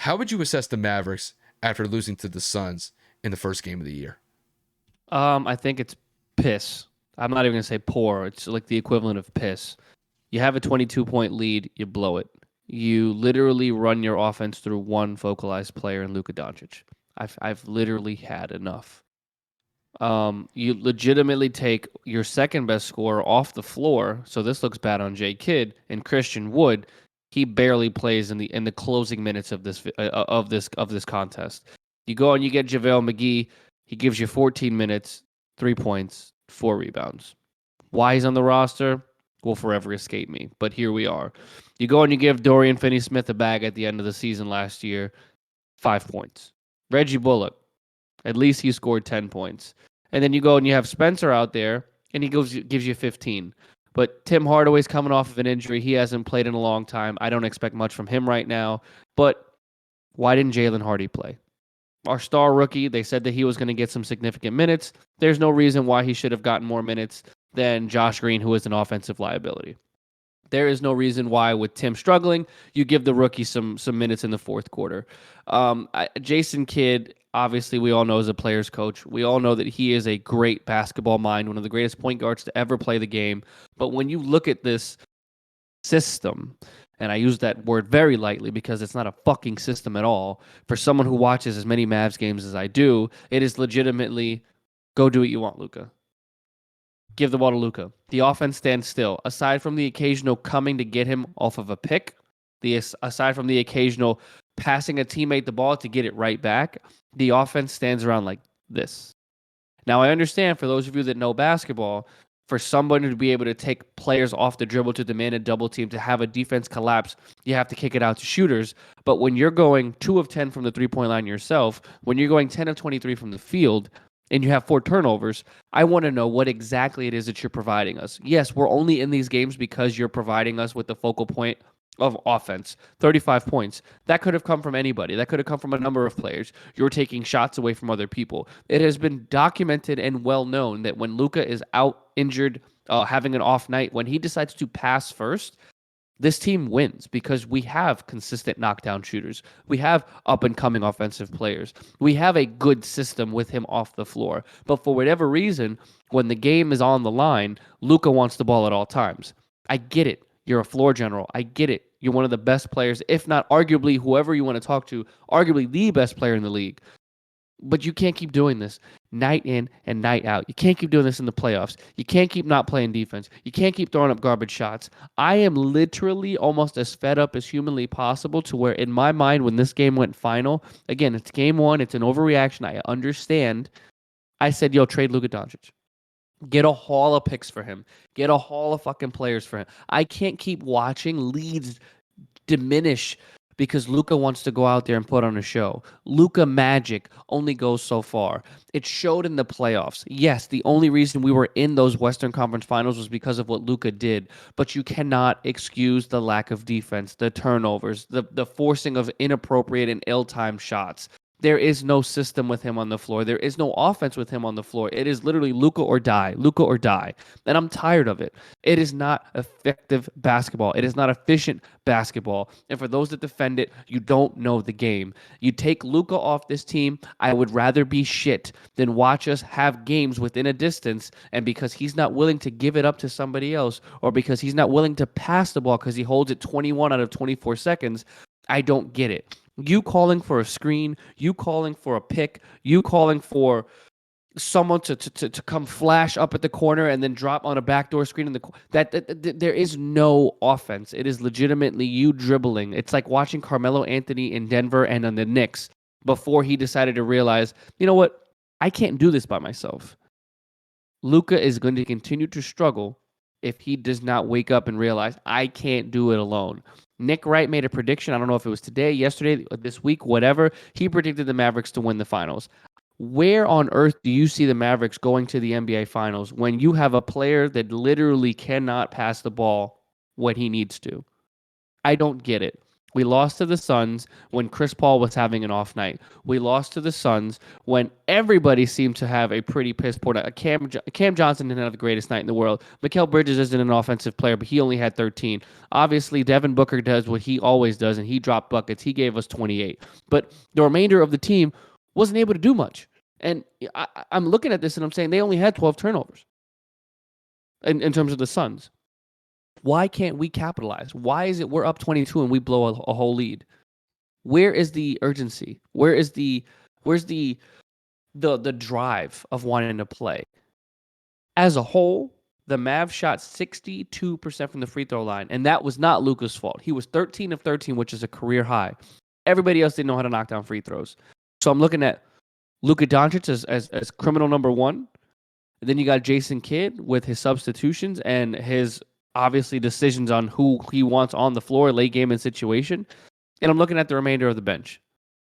How would you assess the Mavericks after losing to the Suns in the first game of the year? I think it's piss. I'm not even gonna say poor. It's like the equivalent of piss. You have a 22-point lead, you blow it. You literally run your offense through one focalized player in Luka Doncic. I've literally had enough. You legitimately take your second best scorer off the floor. So this looks bad on Jay Kidd and Christian Wood. He barely plays in the closing minutes of this contest. You go and you get JaVale McGee. He gives you 14 minutes, 3 points, 4 rebounds. Why he's on the roster will forever escape me. But here we are. You go and you give Dorian Finney-Smith a bag at the end of the season last year, 5 points. Reggie Bullock, at least he scored 10 points. And then you go and you have Spencer out there, and he gives you 15. But Tim Hardaway's coming off of an injury. He hasn't played in a long time. I don't expect much from him right now. But why didn't Jalen Hardy play? Our star rookie, they said that he was going to get some significant minutes. There's no reason why he should have gotten more minutes than Josh Green, who is an offensive liability. There is no reason why, with Tim struggling, you give the rookie some minutes in the fourth quarter. Jason Kidd, obviously, we all know is a player's coach. We all know that he is a great basketball mind, one of the greatest point guards to ever play the game. But when you look at this system, and I use that word very lightly because it's not a fucking system at all, for someone who watches as many Mavs games as I do, it is legitimately go do what you want, Luka. Give the ball to Luka. The offense stands still. Aside from the occasional coming to get him off of a pick, aside from the occasional passing a teammate the ball to get it right back, the offense stands around like this. Now, I understand for those of you that know basketball, for somebody to be able to take players off the dribble to demand a double team, to have a defense collapse, you have to kick it out to shooters. But when you're going 2 of 10 from the three-point line yourself, when you're going 10 of 23 from the field, and you have 4 turnovers, I want to know what exactly it is that you're providing us. Yes, we're only in these games because you're providing us with the focal point of offense. 35 points. That could have come from anybody. That could have come from a number of players. You're taking shots away from other people. It has been documented and well known that when Luka is out injured, having an off night, when he decides to pass first, this team wins because we have consistent knockdown shooters. We have up-and-coming offensive players. We have a good system with him off the floor. But for whatever reason, when the game is on the line, Luka wants the ball at all times. I get it. You're a floor general. I get it. You're one of the best players, if not arguably whoever you want to talk to, arguably the best player in the league. But you can't keep doing this night in and night out. You can't keep doing this in the playoffs. You can't keep not playing defense. You can't keep throwing up garbage shots. I am literally almost as fed up as humanly possible to where, in my mind, when this game went final, again, it's game one. It's an overreaction. I understand. I said, yo, trade Luka Doncic. Get a haul of picks for him. Get a haul of fucking players for him. I can't keep watching leads diminish because Luka wants to go out there and put on a show. Luka magic only goes so far. It showed in the playoffs. Yes, the only reason we were in those Western Conference Finals was because of what Luka did, but you cannot excuse the lack of defense, the turnovers, the forcing of inappropriate and ill-timed shots. There is no system with him on the floor. There is no offense with him on the floor. It is literally Luka or die, Luka or die. And I'm tired of it. It is not effective basketball. It is not efficient basketball. And for those that defend it, you don't know the game. You take Luka off this team, I would rather be shit than watch us have games within a distance. And because he's not willing to give it up to somebody else, or because he's not willing to pass the ball because he holds it 21 out of 24 seconds, I don't get it. You calling for a screen, you calling for a pick, you calling for someone to come flash up at the corner and then drop on a backdoor screen in that there is no offense. It is legitimately you dribbling. It's like watching Carmelo Anthony in Denver and on the Knicks before he decided to realize, you know what? I can't do this by myself. Luka is going to continue to struggle if he does not wake up and realize I can't do it alone. Nick Wright made a prediction. I don't know if it was today, yesterday, this week, whatever. He predicted the Mavericks to win the finals. Where on earth do you see the Mavericks going to the NBA Finals when you have a player that literally cannot pass the ball when he needs to? I don't get it. We lost to the Suns when Chris Paul was having an off night. We lost to the Suns when everybody seemed to have a pretty piss poor night. Cam Johnson didn't have the greatest night in the world. Mikal Bridges isn't an offensive player, but he only had 13. Obviously, Devin Booker does what he always does, and he dropped buckets. He gave us 28. But the remainder of the team wasn't able to do much. And I'm looking at this and I'm saying they only had 12 turnovers in terms of the Suns. Why can't we capitalize? Why is it we're up 22 and we blow a whole lead? Where is the urgency? Where's the drive of wanting to play? As a whole, the Mavs shot 62% from the free throw line, and that was not Luka's fault. He was 13 of 13, which is a career high. Everybody else didn't know how to knock down free throws. So I'm looking at Luka Doncic as criminal number one. And then you got Jason Kidd with his substitutions and his obviously decisions on who he wants on the floor, late game and situation. And I'm looking at the remainder of the bench.